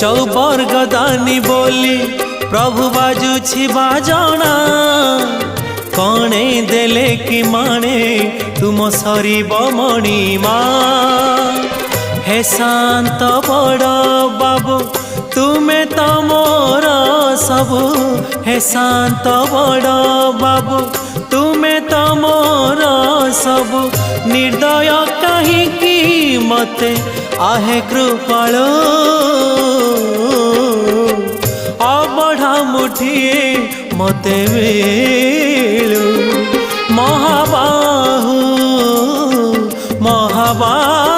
चौबर्गदानी बोली प्रभु बाजुछि बाजना कणे देले कि माने तुम सरीब मणिमा हे शांत बड़ बाबू तुम्हें तो मोर सबु हे शांत बड़ बाबू तुम्हें तो मोर सबु निर्दय कहीं मते आहे कृपालो अबढ़ा मुठिए मते मिलू महाबाहु महाबाहु